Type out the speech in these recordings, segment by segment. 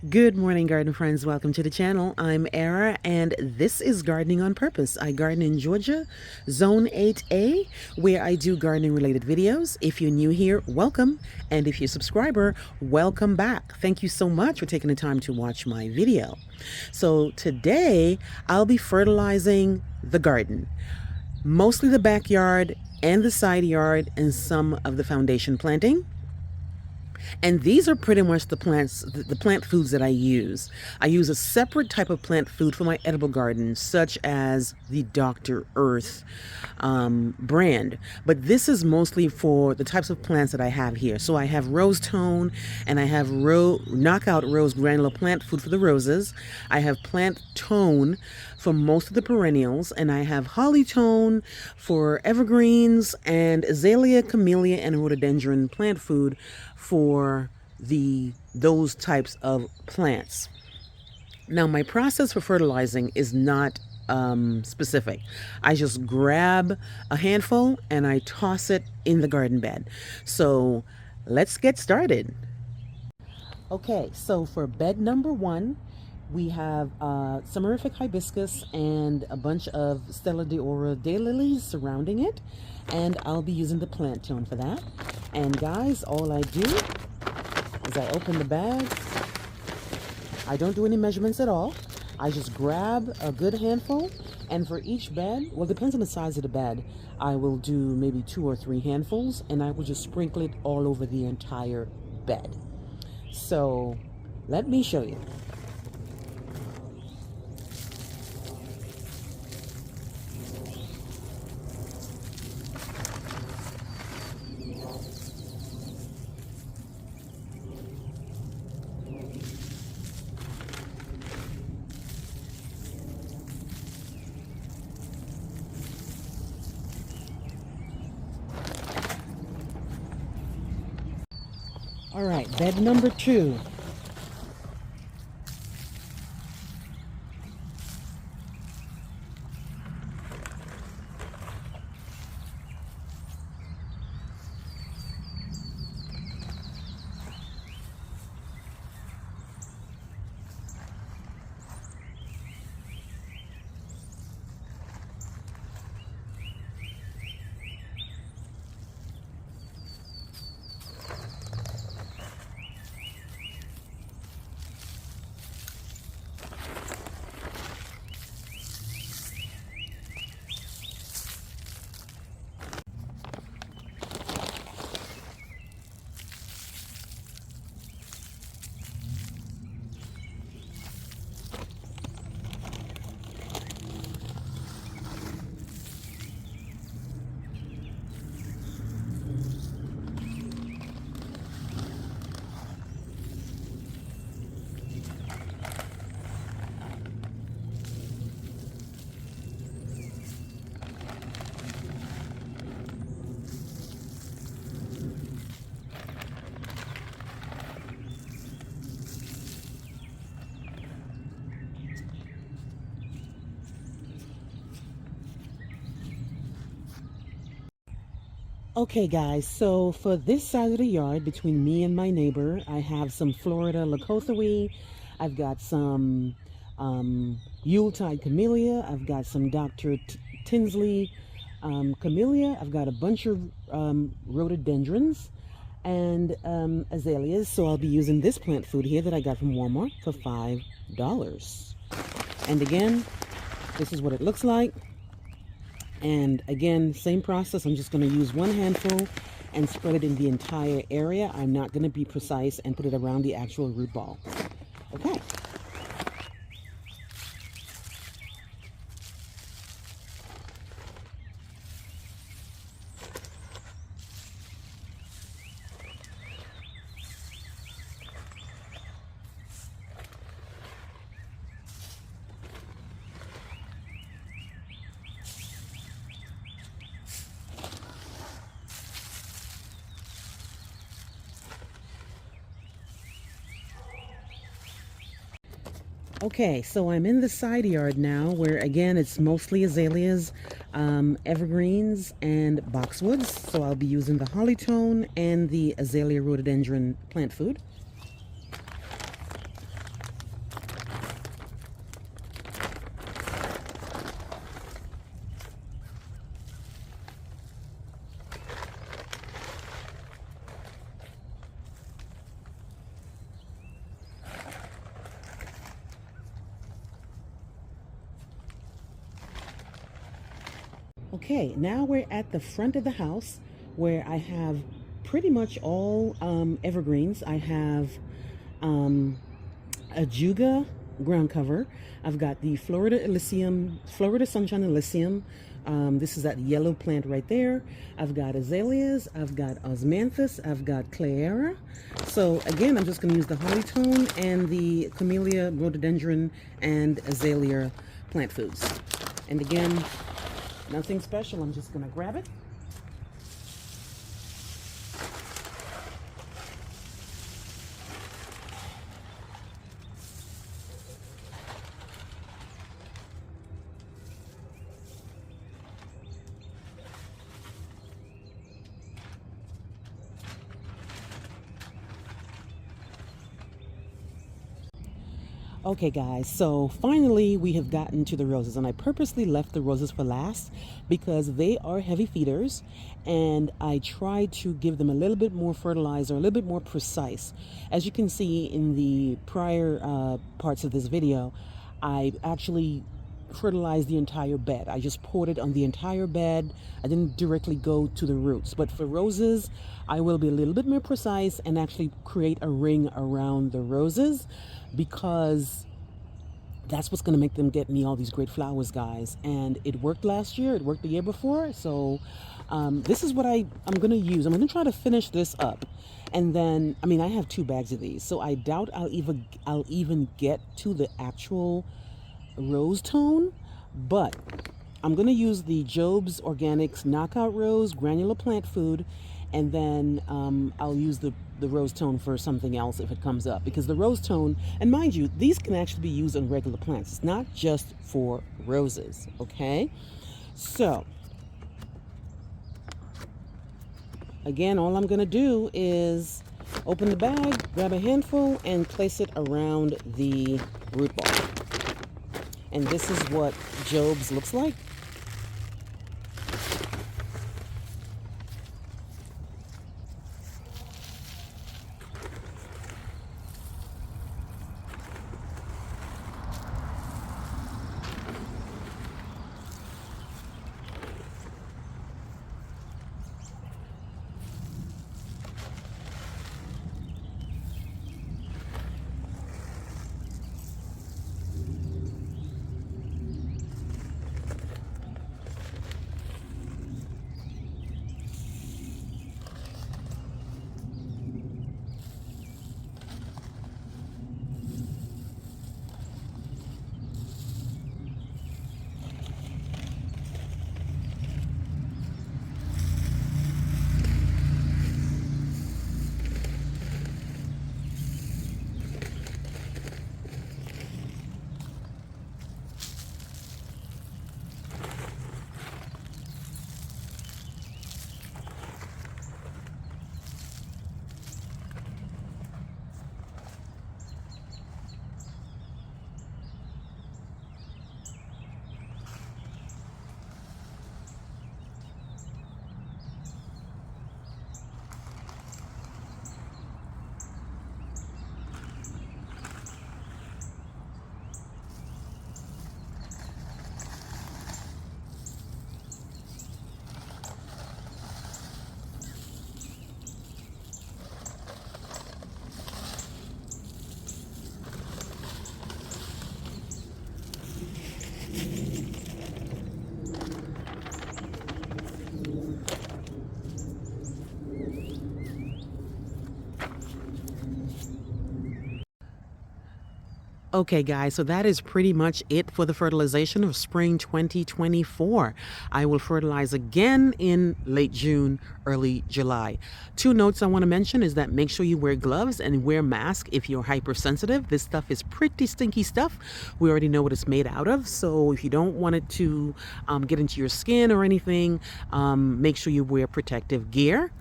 Good morning, garden friends. Welcome to the channel. I'm Era, and this is Gardening on Purpose. I garden in Georgia, Zone 8A, where I do gardening related videos. If you're new here, welcome. And if you're a subscriber, welcome back. Thank you so much for taking the time to watch my video. So today, I'll be fertilizing the garden, mostly the backyard and the side yard and some of the foundation planting. And these are pretty much the plant foods that I use. I use a separate type of plant food for my edible garden, such as the Dr. Earth brand. But this is mostly for the types of plants that I have here. So I have rose tone, and I have knockout rose granular plant food for the roses. I have plant tone for most of the perennials, and I have holly tone for evergreens, and azalea, camellia, and rhododendron plant food for those types of plants. Now, my process for fertilizing is not specific. I just grab a handful and I toss it in the garden bed. So let's get started. Okay, so for bed number 1, we have summerific hibiscus and a bunch of Stella d'Oro daylilies surrounding it. And I'll be using the plant tone for that. And guys, all I do is I open the bag. I don't do any measurements at all. I just grab a good handful, and for each bed, well, it depends on the size of the bed, I will do maybe 2 or 3 handfuls, and I will just sprinkle it all over the entire bed. So let me show you. All right, bed number 2. Okay guys, so for this side of the yard between me and my neighbor, I have some Florida Lacothawee, I've got some Yuletide Camellia, I've got some Dr. Tinsley Camellia, I've got a bunch of rhododendrons and azaleas. So I'll be using this plant food here that I got from Walmart for $5. And again, this is what it looks like. And again, same process. I'm just going to use one handful and spread it in the entire area. I'm not going to be precise and put it around the actual root ball. Okay. Okay, so I'm in the side yard now where again it's mostly azaleas, evergreens, and boxwoods. So I'll be using the holly tone and the azalea rhododendron plant food. Okay, now we're at the front of the house where I have pretty much all evergreens. I have a Juga ground cover. I've got the Florida Sunshine Elysium. This is that yellow plant right there. I've got azaleas. I've got osmanthus. I've got clara. So again, I'm just going to use the hollytone and the camellia, rhododendron, and azalea plant foods. And again, nothing special. I'm just going to grab it. Okay, guys, so finally we have gotten to the roses, and I purposely left the roses for last because they are heavy feeders, and I tried to give them a little bit more fertilizer, a little bit more precise. As you can see in the prior parts of this video, I actually fertilized the entire bed. I just poured it on the entire bed. I didn't directly go to the roots. But for roses, I will be a little bit more precise and actually create a ring around the roses, because that's what's going to make them get me all these great flowers, guys. And it worked last year. It worked the year before. So this is what I'm going to use. I'm going to try to finish this up. And then, I mean, I have 2 bags of these, so I doubt I'll even get to the actual rose tone, but I'm going to use the Job's Organics Knockout Rose Granular Plant Food, and then I'll use the rose tone for something else if it comes up, because the rose tone, and mind you, these can actually be used on regular plants. It's not just for roses, okay? So again, all I'm going to do is open the bag, grab a handful, and place it around the root ball. And this is what Job's looks like. Okay, guys, so that is pretty much it for the fertilization of spring 2024. I will fertilize again in late June, early July. 2 notes I want to mention is that make sure you wear gloves and wear mask if you're hypersensitive. This stuff is pretty stinky stuff. We already know what it's made out of, so if you don't want it to get into your skin or anything, make sure you wear protective gear.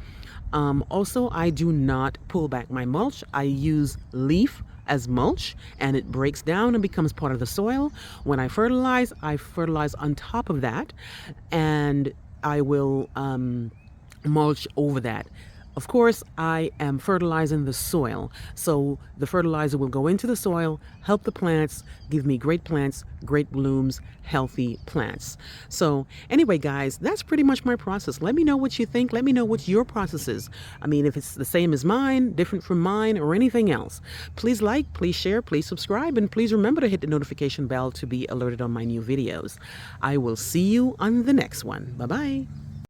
Also, I do not pull back my mulch. I use leaf as mulch, and it breaks down and becomes part of the soil. When I fertilize on top of that, and I will mulch over that. Of course, I am fertilizing the soil. So the fertilizer will go into the soil, help the plants, give me great plants, great blooms, healthy plants. So anyway, guys, that's pretty much my process. Let me know what you think. Let me know what your process is. I mean, if it's the same as mine, different from mine, or anything else. Please like, please share, please subscribe, and please remember to hit the notification bell to be alerted on my new videos. I will see you on the next one. Bye-bye.